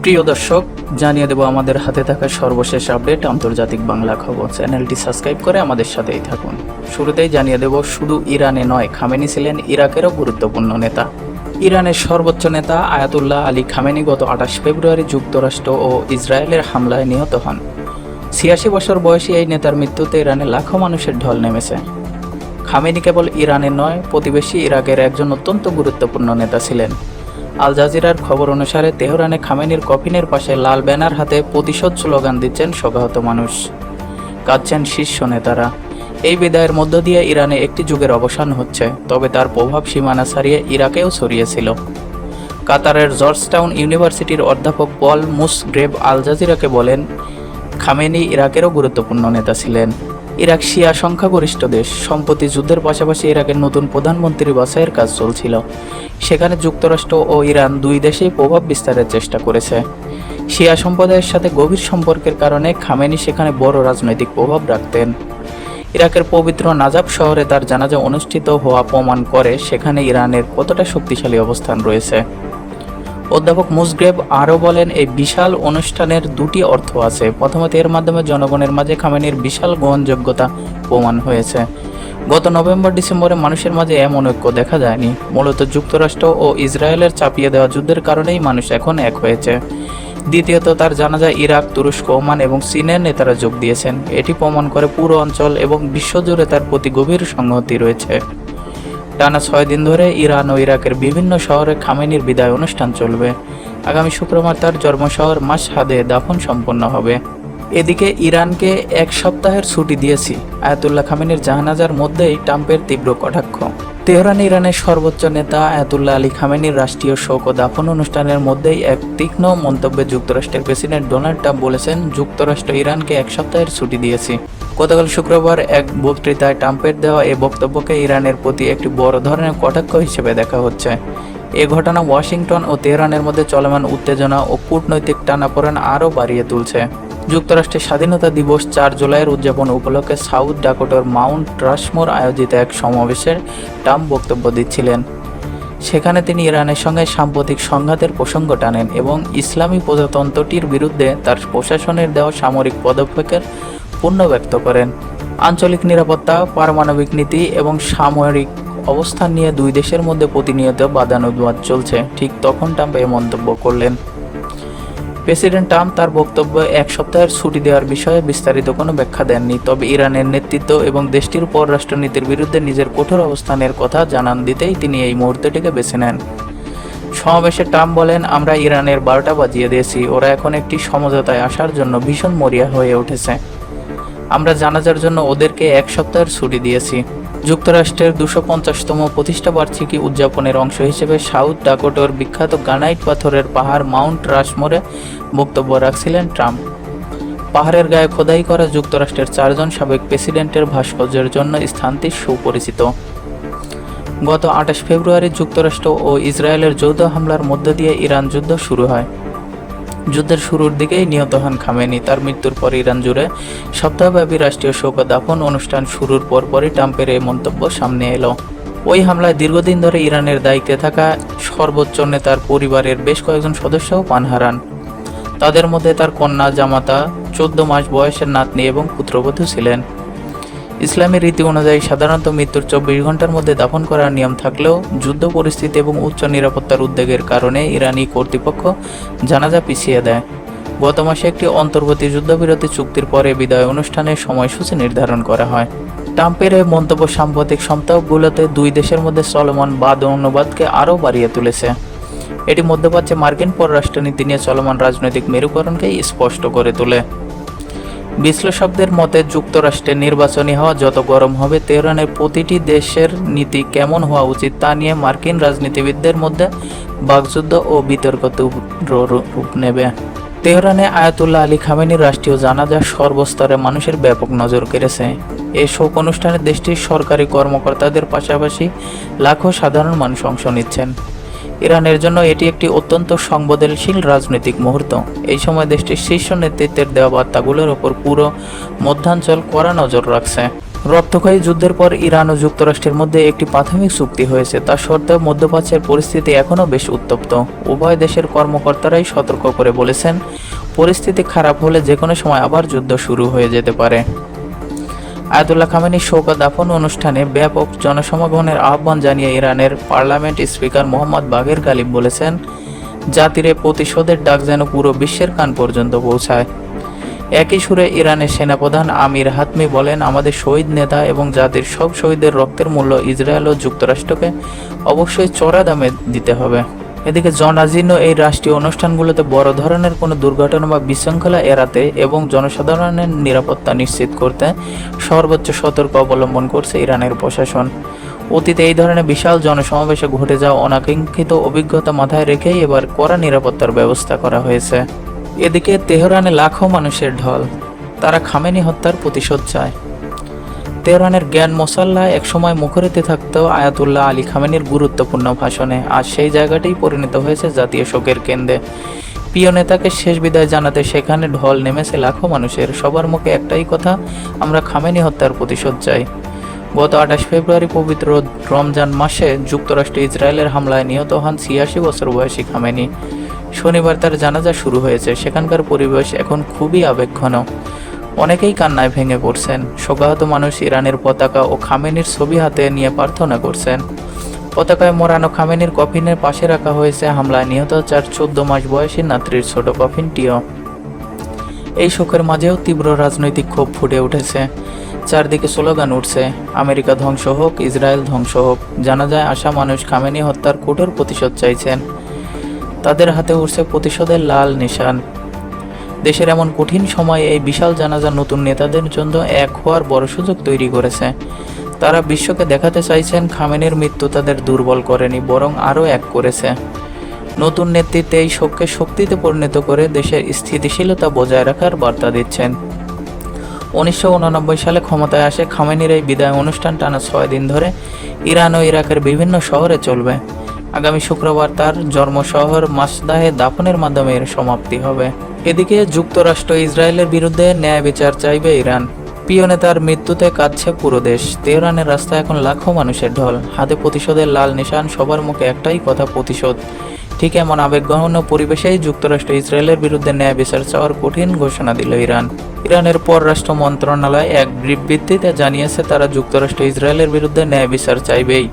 প্রিয় দর্শক, জানিয়ে দেব আমাদের হাতে থাকা সর্বশেষ আপডেট আন্তর্জাতিক বাংলা খবর। চ্যানেলটি সাবস্ক্রাইব করে আমাদের সাথেই থাকুন। শুরুতেই জানিয়ে দেব, শুধু ইরানে নয়, খামেনি ছিলেন ইরাকেরও গুরুত্বপূর্ণ নেতা। ইরানের সর্বোচ্চ নেতা আয়াতুল্লাহ আলী খামেনি গত 28 ফেব্রুয়ারি যুক্তরাষ্ট্র ও ইসরায়েলের হামলায় নিহত হন। 86 বছর বয়সী এই নেতার মৃত্যুতে ইরানে লাখো মানুষের ঢল নেমেছে। খামেনি কেবল ইরানের নয়, প্রতিবেশী ইরাকের একজন অত্যন্ত গুরুত্বপূর্ণ নেতা ছিলেন। আল জাজিরার খবর অনুসারে তেহরানে খামেনির কফিনের পাশে লাল ব্যানার হাতে প্রতিশোধ স্লোগান দিচ্ছেন শোকাহত মানুষ, কাঁদছেন শীর্ষ নেতারা। এই বিদায়ের মধ্য দিয়ে ইরানে একটি যুগের অবসান হচ্ছে, তবে তার প্রভাব সীমানা ছাড়িয়ে ইরাকেও ছড়িয়েছিল। কাতারের জর্জটাউন ইউনিভার্সিটির অধ্যাপক পল মুসগ্রেভ আল জাজিরাকে বলেন, খামেনি ইরাকেরও গুরুত্বপূর্ণ নেতা ছিলেন। ইরাক শিয়া সংখ্যাগরিষ্ঠ দেশ। সম্প্রতি যুদ্ধের পাশাপাশি ইরাকের নতুন প্রধানমন্ত্রী বাছাইয়ের কাজ চলছিল। সেখানে যুক্তরাষ্ট্র ও ইরান দুই দেশেই প্রভাব বিস্তারের চেষ্টা করেছে। শিয়া সম্প্রদায়ের সাথে গভীর সম্পর্কের কারণে খামেনি সেখানে বড় রাজনৈতিক প্রভাব রাখতেন। ইরাকের পবিত্র নাজাব শহরে তার জানাজা অনুষ্ঠিত হওয়া প্রমাণ করে সেখানে ইরানের কতটা শক্তিশালী অবস্থান রয়েছে। অধ্যাপক মুসগ্রেভ আরও বলেন, এই বিশাল অনুষ্ঠানের দুটি অর্থ আছে। প্রথমত, এর মাধ্যমে জনগণের মাঝে খামেনির বিশাল গ্রহণযোগ্যতা প্রমাণ হয়েছে। গত নভেম্বর-ডিসেম্বরে মানুষের মাঝে এমন ঐক্য দেখা যায়নি। মূলত যুক্তরাষ্ট্র ও ইসরায়েলের চাপিয়ে দেওয়া যুদ্ধের কারণেই মানুষ এখন এক হয়েছে। দ্বিতীয়ত, তার জানাজা ইরাক, তুরস্ক, ওমান এবং চীনের নেতারা যোগ দিয়েছেন। এটি প্রমাণ করে পুরো অঞ্চল এবং বিশ্বজুড়ে তার প্রতি গভীর সংহতি রয়েছে। টানা 6 দিন ধরে ইরান ও ইরাকের বিভিন্ন শহরে খামেনির বিদায় অনুষ্ঠান চলবে। আগামী শুক্রবার তার জন্মশহর মাশহাদে দাফন সম্পন্ন হবে। এদিকে ইরানকে 1 সপ্তাহের ছুটি দিয়েছি, আয়াতুল্লাহ খামেনির জানাজার মধ্যেই ট্রাম্পের তীব্র কটাক্ষ। তেহরানে ইরানের সর্বোচ্চ নেতা আয়াতুল্লাহ আলী খামেনির রাষ্ট্রীয় শোক ও দাফন অনুষ্ঠানের মধ্যেই এক তীক্ষ্ণ মন্তব্যে যুক্তরাষ্ট্রের প্রেসিডেন্ট ডোনাল্ড ট্রাম্প বলেছেন, যুক্তরাষ্ট্র ইরানকে 1 সপ্তাহের ছুটি দিয়েছি। গতকাল শুক্রবার এক বক্তৃতায় ট্রাম্পের দেওয়া এই বক্তব্যকে ইরানের প্রতি একটি বড় ধরনের কটাক্ষ হিসেবে দেখা হচ্ছে। এ ঘটনা ওয়াশিংটন ও তেহরানের মধ্যে চলমান উত্তেজনা ও কূটনৈতিক টানাপোড়েন আরও বাড়িয়ে তুলছে। যুক্তরাষ্ট্রের স্বাধীনতা দিবস 4 জুলাইয়ের উদযাপন উপলক্ষে সাউথ ডাকোটার মাউন্ট রাশমোর আয়োজিত এক সমাবেশে ট্রাম্প বক্তব্য দিচ্ছিলেন। সেখানে তিনি ইরানের সঙ্গে সাম্প্রতিক সংঘাতের প্রসঙ্গ টানেন এবং ইসলামী প্রজাতন্ত্রটির বিরুদ্ধে তার প্রশাসনের দেওয়া সামরিক পদক্ষেপের পুণ্য ব্যক্ত করেন। আঞ্চলিক নিরাপত্তা, পারমাণবিক নীতি এবং সামরিক অবস্থান নিয়ে দুই দেশের মধ্যে প্রতিনিয়ত বাদানুবাদ চলছে। ঠিক তখন ট্রাম্প এই মন্তব্য করলেন। প্রেসিডেন্ট ট্রাম্প তার বক্তব্যে 1 সপ্তাহের ছুটি দেওয়ার বিষয়ে বিস্তারিত কোনো ব্যাখ্যা দেননি, তবে ইরানের নেতৃত্ব এবং দেশটির পররাষ্ট্রনীতির বিরুদ্ধে নিজের কঠোর অবস্থানের কথা জানান দিতেই তিনি এই মুহূর্তটিকে বেছে নেন। সমাবেশে ট্রাম্প বলেন, আমরা ইরানের 12টা বাজিয়ে দিয়েছি। ওরা এখন একটি সমঝোতায় আসার জন্য ভীষণ মরিয়া হয়ে উঠেছে। আমরা জানাজার জন্য ওদেরকে 1 সপ্তাহের ছুটি দিয়েছি। যুক্তরাষ্ট্রের 250তম প্রতিষ্ঠা বার্ষিকী উদযাপনের অংশ হিসেবে সাউথ ডাকোটার বিখ্যাত গ্রানাইট পাথরের পাহাড় মাউন্ট রাশমোরে বক্তব্য রাখছিলেন ট্রাম্প। পাহাড়ের গায়ে খোদাই করা যুক্তরাষ্ট্রের 4 জন সাবেক প্রেসিডেন্টের ভাস্কর্যের জন্য স্থানটি সুপরিচিত। গত 28 ফেব্রুয়ারি যুক্তরাষ্ট্র ও ইসরায়েলের যৌথ হামলার মধ্য দিয়ে ইরান যুদ্ধ শুরু হয়। যুদ্ধের শুরুর দিকেই নিহত হন খামেনি। তার মৃত্যুর পর ইরান জুড়ে সপ্তাহব্যাপী রাষ্ট্রীয় শোক ও দাফন অনুষ্ঠান শুরুর পরপরই ট্রাম্পের এই মন্তব্য সামনে এলো। ওই হামলায় দীর্ঘদিন ধরে ইরানের দায়িত্বে থাকা সর্বোচ্চ নেতার পরিবারের বেশ কয়েকজন সদস্যও প্রাণ হারান। তাদের মধ্যে তার কন্যা, জামাতা, 14 মাস বয়সের নাতনি এবং পুত্রবধূ ছিলেন। ইসলামী রীতি অনুযায়ী সাধারণত মৃত্যুর 24 ঘন্টার মধ্যে দাফন করার নিয়ম থাকলেও যুদ্ধ পরিস্থিতি এবং উচ্চ নিরাপত্তার উদ্বেগের কারণে ইরানি কর্তৃপক্ষ জানাজা পিছিয়ে দেয়। গত মাসে একটি অন্তর্বর্তী যুদ্ধবিরতি চুক্তির পরে বিদায় অনুষ্ঠানের সময়সূচি নির্ধারণ করা হয়। ট্রাম্পের এই মন্তব্য সাম্প্রতিক সপ্তাহগুলোতে দুই দেশের মধ্যে চলমান বাদ অনুবাদকে আরও বাড়িয়ে তুলেছে। এটি মধ্যপ্রাচ্যে মার্কিন পররাষ্ট্রনীতি নিয়ে চলমান রাজনৈতিক মেরুকরণকেই স্পষ্ট করে তোলে। বিশ্লেষকদের মতে, যুক্তরাষ্ট্রের নির্বাচনী হাওয়া যত গরম হবে, তেহরানের প্রতিটি দেশের নীতি কেমন হওয়া উচিত তা নিয়ে মার্কিন রাজনীতিবিদদের মধ্যে বাকযুদ্ধ ও বিতর্ক রূপ নেবে। তেহরানে আয়াতুল্লাহ আলী খামেনির রাষ্ট্রীয় জানাজা সর্বস্তরে মানুষের ব্যাপক নজর কেড়েছে। এই শোক অনুষ্ঠানে দেশটির সরকারি কর্মকর্তাদের পাশাপাশি লাখো সাধারণ মানুষ অংশ নিচ্ছেন। ইরানের জন্য এটি একটি অত্যন্ত সংবেদনশীল রাজনৈতিক মুহূর্ত। এই সময় দেশটির শীর্ষ নেতৃত্বের দেওয়া বার্তাগুলোর ওপর পুরো মধ্যাঞ্চল কড়া নজর রাখছে। রক্তক্ষয়ী যুদ্ধের পর ইরান ও যুক্তরাষ্ট্রের মধ্যে একটি প্রাথমিক চুক্তি হয়েছে, তা সত্ত্বেও মধ্যপ্রাচ্যের পরিস্থিতি এখনও বেশ উত্তপ্ত। উভয় দেশের কর্মকর্তারাই সতর্ক করে বলেছেন, পরিস্থিতি খারাপ হলে যে কোনো সময় আবার যুদ্ধ শুরু হয়ে যেতে পারে। আয়াতুল্লাহ খামেনির শোক ও দাফন অনুষ্ঠানে ব্যাপক জনসমাগমের আহ্বান জানিয়ে ইরানের পার্লামেন্ট স্পিকার মোহাম্মদ বাঘের গালিব বলেছেন, জাতির প্রতিশোধের ডাক যেন পুরো বিশ্বের কান পর্যন্ত পৌঁছায়। একই সুরে ইরানের সেনাপ্রধান আমির হাতমি বলেন, আমাদের শহীদ নেতা এবং জাতির সব শহীদের রক্তের মূল্য ইসরায়েল ও যুক্তরাষ্ট্রকে অবশ্যই চড়া দামে দিতে হবে। এদিকে জনাজীর্ণ এই রাষ্ট্রীয় অনুষ্ঠানগুলোতে বড় ধরনের কোনো দুর্ঘটনা বা বিশৃঙ্খলা এড়াতে এবং জনসাধারণের নিরাপত্তা নিশ্চিত করতে সর্বোচ্চ সতর্ক অবলম্বন করছে ইরানের প্রশাসন। অতীতে এই ধরনের বিশাল জনসমাবেশে ঘটে যাওয়া অনাকাঙ্ক্ষিত অভিজ্ঞতা মাথায় রেখেই এবার কড়া নিরাপত্তার ব্যবস্থা করা হয়েছে। এদিকে তেহরানে লাখো মানুষের ঢল, তারা খামেনি হত্যার প্রতিশোধ চায়। তেহরানের জ্ঞান মোসাল্লায় একসময় মুখরিত থাকত আয়াতুল্লাহ আলী খামেনির গুরুত্বপূর্ণ ভাষণে, আজ সেই জায়গাটাই পরিণত হয়েছে জাতীয় শোকের কেন্দ্রে। প্রিয় নেতাকে শেষ বিদায় জানাতে সেখানে ঢল নেমেছে লাখো মানুষের। সবার মুখে একটাই কথা, আমরা খামেনি হত্যার প্রতিশোধ চাই। গত 28 ফেব্রুয়ারি পবিত্র রমজান মাসে যুক্তরাষ্ট্র ইসরায়েলের হামলায় নিহত হন 86 বছর বয়সী খামেনি। শনিবার তার জানাজা শুরু হয়েছে। সেখানকার পরিবেশ এখন খুবই আবেগঘন, অনেকেই কান্নায় ভেঙে পড়ছেন। শোকাহত মানুষ ইরানের পতাকা ও খামেনির ছবি হাতে নিয়ে প্রার্থনা করছেন। পতাকায় মোড়ানো খামেনির কফিনের পাশে রাখা হয়েছে হামলায় নিহত 14 মাস বয়সী নাতরির ছোট কফিনটিও। এই শোকের মাঝেও তীব্র রাজনৈতিক ক্ষোভ ফুটে উঠেছে। চারদিকে স্লোগান উঠছে, আমেরিকা ধ্বংস হোক, ইসরায়েল ধ্বংস হোক। জানাজায় আসা মানুষ খামেনি হত্যার কঠোর প্রতিশোধ চাইছেন। তাদের হাতে উঠছে প্রতিশোধের লাল নিশান। দেশের এমন কঠিন সময়ে এই বিশাল জানাজা নতুন নেতাদের জন্য এক হওয়ার বড় সুযোগ তৈরি করেছে। তারা বিশ্বকে দেখাতে চাইছেন, খামেনির মৃত্যু তাদের দুর্বল করেনি, বরং আরও এক করেছে। নতুন নেতৃত্বে এই শোককে শক্তিতে পরিণত করে দেশের স্থিতিশীলতা বজায় রাখার বার্তা দিচ্ছেন। 1989 সালে ক্ষমতায় আসে খামেনির এই বিদায় অনুষ্ঠান টানা 6 দিন ধরে ইরান ও ইরাকের বিভিন্ন শহরে চলবে। আগামী শুক্রবার তার জন্মশহর মাসদাহে দাফনের মাধ্যমে এর সমাপ্তি হবে। এদিকে যুক্তরাষ্ট্র ইসরায়েলের বিরুদ্ধে ন্যায় বিচার চাইবে ইরান। প্রিয় নেতার মৃত্যুতে কাঁদছে পুরো দেশ। তেহরানের রাস্তায় এখন লাখো মানুষের ঢল, হাতে প্রতিশোধের লাল নিশান, সবার মুখে একটাই কথা, প্রতিশোধ। ঠিক এমন আবেগঘন পরিবেশেই যুক্তরাষ্ট্র ইসরায়েলের বিরুদ্ধে ন্যায় বিচার চাওয়ার কঠিন ঘোষণা দিল ইরান। ইরানের পররাষ্ট্র মন্ত্রণালয় এক বিবৃতিতে জানিয়েছে, তারা যুক্তরাষ্ট্র ইসরায়েলের বিরুদ্ধে ন্যায় বিচার চাইবেই।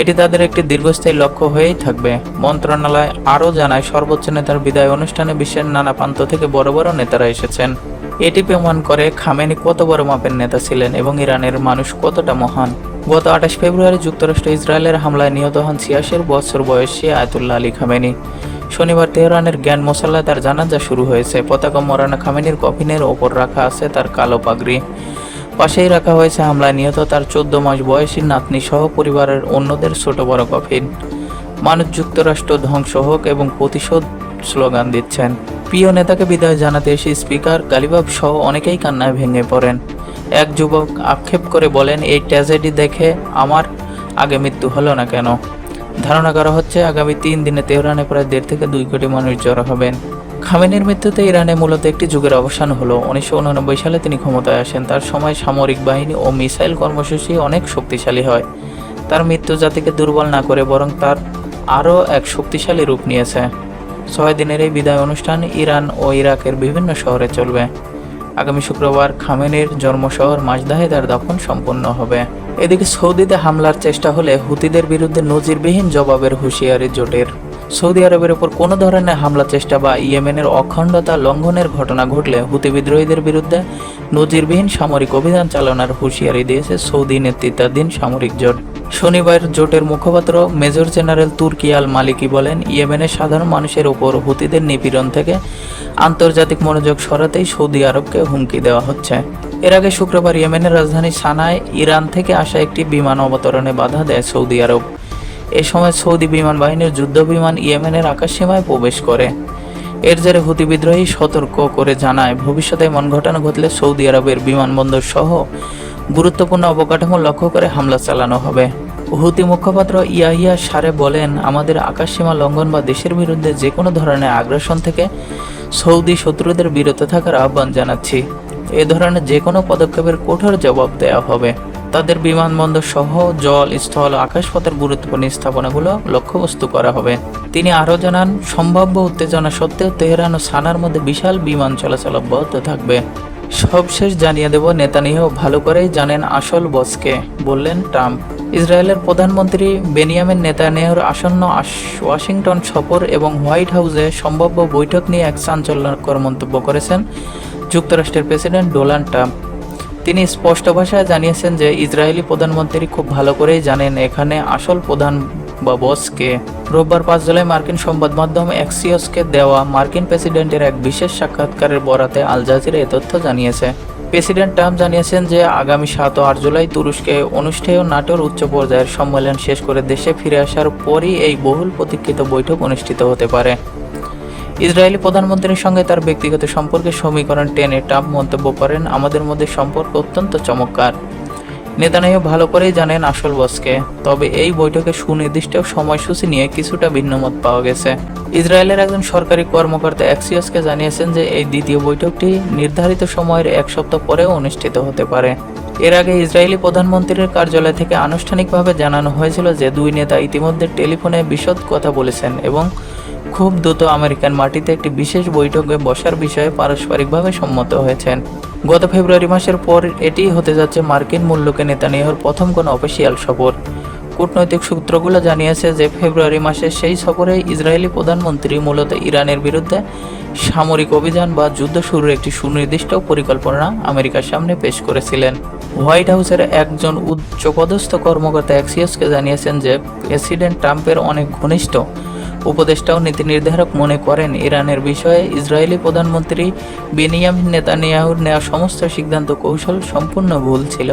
এটি তাদের একটি দীর্ঘস্থায়ী লক্ষ্য হয়েই থাকবে। মন্ত্রণালয় আরও জানায়, সর্বোচ্চ নেতার বিদায় অনুষ্ঠানে বিশ্বের নানা প্রান্ত থেকে বড় বড় নেতারা এসেছেন। এটি প্রমাণ করে খামেনি কত বড় মাপের নেতা ছিলেন এবং ইরানের মানুষ কতটা মহান। গত 28 ফেব্রুয়ারি যুক্তরাষ্ট্র ইসরায়েলের হামলায় নিহত হন 86 বছর বয়সী আয়াতুল্লাহ আলী খামেনি। শনিবার তেহরানের জ্ঞান মোসাল্লায় তার জানাজা শুরু হয়েছে। পতাকা মোড়ানো খামেনির কফিনের ওপর রাখা আছে তার কালো পাগড়ি। পাশেই রাখা হয়েছে হামলায় নিহত তার 14 মাস বয়সী নাতনি সহ পরিবারের অন্যদের ছোট বড় কফিন। মানুষ যুক্তরাষ্ট্র ধ্বংস হোক এবং প্রতিশোধ স্লোগান দিচ্ছেন। প্রিয় নেতাকে বিদায় জানাতে এসে স্পিকার গালিবাব সহ অনেকেই কান্নায় ভেঙে পড়েন। এক যুবক আক্ষেপ করে বলেন, এই ট্র্যাজেডি দেখে আমার আগে মৃত্যু হলো না কেন? ধারণা করা হচ্ছে আগামী 3 দিনে তেহরানে প্রায় 1.5 থেকে 2 কোটি মানুষ জড়ো হবেন। খামেনির মৃত্যুতে ইরানে মূলত একটি যুগের অবসান হলো। 1989 সালে তিনি ক্ষমতায় আসেন। তার সময় সামরিক বাহিনী ও মিসাইল কর্মসূচি অনেক শক্তিশালী হয়। তার মৃত্যু জাতিকে দুর্বল না করে বরং তার আরও এক শক্তিশালী রূপ নিয়েছে। 6 দিনের এই বিদায় অনুষ্ঠান ইরান ও ইরাকের বিভিন্ন শহরে চলবে। আগামী শুক্রবার খামেনির জন্মশহর মাসদাহে তার দাফন সম্পন্ন হবে। এদিকে সৌদিতে হামলার চেষ্টা হলে হুতিদের বিরুদ্ধে নজিরবিহীন জবাবের হুঁশিয়ারি জোটের। সৌদি আরবের ওপর কোনো ধরনের হামলা চেষ্টা বা ইয়েমেনের অখণ্ডতা লঙ্ঘনের ঘটনা ঘটলে হুতি বিদ্রোহীদের বিরুদ্ধে নজিরবিহীন সামরিক অভিযান চালানোর হুঁশিয়ারি দিয়েছে সৌদি নেতৃত্বাধীন সামরিক জোট। শনিবার জোটের মুখপাত্র মেজর জেনারেল তুর্কি আল মালিকি বলেন, ইয়েমেনের সাধারণ মানুষের ওপর হুতিদের নিপীড়ন থেকে আন্তর্জাতিক মনোযোগ সরাতেই সৌদি আরবকে হুমকি দেওয়া হচ্ছে। এর আগে শুক্রবার ইয়েমেনের রাজধানী সানায় ইরান থেকে আসা একটি বিমান অবতরণে বাধা দেয় সৌদি আরব। এ সময় সৌদি বিমান বাহিনীর যুদ্ধ বিমান ইয়েমেনের আকাশসীমায় প্রবেশ করে। এর জেরে হুতি বিদ্রোহী সতর্ক করে জানায়, ভবিষ্যতে এমন ঘটনা ঘটলে সৌদি আরবের বিমানবন্দর সহ গুরুত্বপূর্ণ অবকাঠামো লক্ষ্য করে হামলা চালানো হবে। হুতি মুখপাত্র ইয়াহিয়া সারে বলেন, আমাদের আকাশসীমা লঙ্ঘন বা দেশের বিরুদ্ধে যে কোনো ধরনের আগ্রাসন থেকে সৌদি শত্রুদের বিরত থাকার আহ্বান জানাচ্ছি। এ ধরনের যে কোনো পদক্ষেপের কঠোর জবাব দেওয়া হবে। তাদের বিমানবন্দর সহ জল, স্থল, আকাশপথের গুরুত্বপূর্ণ স্থাপনাগুলো লক্ষ্যবস্তু করা হবে। তিনি আরও জানান, সম্ভাব্য উত্তেজনা সত্ত্বেও তেহরান ও সানার মধ্যে বিশাল বিমান চলাচল অব্যাহত থাকবে। সবশেষ জানিয়ে দেব, নেতানিয়াহু ভালো করেই জানেন আসল বসকে, বললেন ট্রাম্প। ইসরায়েলের প্রধানমন্ত্রী বেনিয়ামিন নেতানিয়াহুর আসন্ন ওয়াশিংটন সফর এবং হোয়াইট হাউসে সম্ভাব্য বৈঠক নিয়ে এক চাঞ্চল্যকর মন্তব্য করেছেন যুক্তরাষ্ট্রের প্রেসিডেন্ট ডোনাল্ড ট্রাম্প। তিনি স্পষ্ট ভাষায় জানিয়েছেন যে ইসরায়েলি প্রধানমন্ত্রী খুব ভালো করেই জানেন এখানে আসল প্রধান বা বস কে। রোববার 5 জুলাই মার্কিন সংবাদ মাধ্যম অ্যাক্সিওসকে দেওয়া মার্কিন প্রেসিডেন্টের এক বিশেষ সাক্ষাৎকারের বরাতে আল জাজিরা এ তথ্য জানিয়েছে। প্রেসিডেন্ট ট্রাম্প জানিয়েছেন যে আগামী 7 ও 8 জুলাই তুরস্কে অনুষ্ঠেয় নাটোর উচ্চ পর্যায়ের সম্মেলন শেষ করে দেশে ফিরে আসার পরই এই বহুল প্রতীক্ষিত বৈঠক অনুষ্ঠিত হতে পারে। ইসরায়েলি প্রধানমন্ত্রীর সঙ্গে তার ব্যক্তিগত সম্পর্কের সমীকরণ টেনে ট্রাম্প মন্তব্য করেন, আমাদের মধ্যে সম্পর্ক অত্যন্ত চমৎকার। নেতানিয়াহু ভালো করেই জানেন আসল বসকে, তবে এই বৈঠকে সুনির্দিষ্ট সময়সূচি নিয়ে কিছুটা ভিন্নমত পাওয়া গেছে। ইসরায়েলের একজন সরকারি কর্মকর্তা অ্যাক্সিওসকে জানিয়েছেন যে এই দ্বিতীয় বৈঠকটি নির্ধারিত সময়ের 1 সপ্তাহ পরেও অনুষ্ঠিত হতে পারে। এর আগে ইসরায়েলি প্রধানমন্ত্রীর কার্যালয় থেকে আনুষ্ঠানিকভাবে জানানো হয়েছিল যে দুই নেতা ইতিমধ্যে টেলিফোনে বিশদ কথা বলেছেন এবং খুব দ্রুত আমেরিকান মাটিতে একটি বিশেষ বৈঠকে বসার বিষয়ে পারস্পরিকভাবে সম্মত হয়েছেন। গত ফেব্রুয়ারি মাসের পর এটি হতে যাচ্ছে মার্কিন মূল্যকে নেতানিয়াহুর প্রথম কোনো অফিসিয়াল সফর। কূটনৈতিক সূত্রগুলো জানিয়েছে যে ফেব্রুয়ারি মাসে সেই সফরে ইসরায়েলি প্রধানমন্ত্রী মূলত ইরানের বিরুদ্ধে সামরিক অভিযান বা যুদ্ধ শুরুর একটি সুনির্দিষ্ট পরিকল্পনা আমেরিকার সামনে পেশ করেছিলেন। হোয়াইট হাউসের একজন উচ্চপদস্থ কর্মকর্তা অ্যাক্সিওসকে জানিয়েছেন যে প্রেসিডেন্ট ট্রাম্পের অনেক ঘনিষ্ঠ উপদেষ্টা ও নীতি নির্ধারক মনে করেন ইরানের বিষয়ে ইসরায়েলি প্রধানমন্ত্রী বেনিয়ামিন নেতানিয়াহুর নেওয়া সমস্ত সিদ্ধান্ত কৌশল সম্পূর্ণ ভুল ছিল।